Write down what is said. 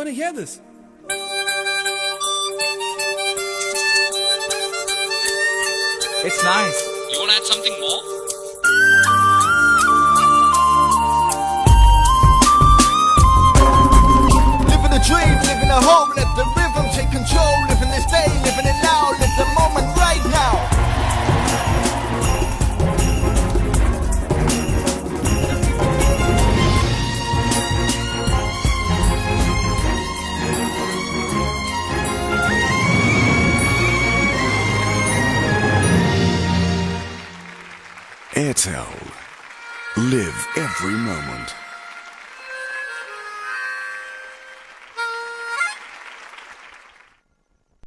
want to hear this. It's nice. You want to add something more? Living a dream, living a hope, let the rhythm take control. Living this day, living it now, live the moment right now. Airtel. Live every moment.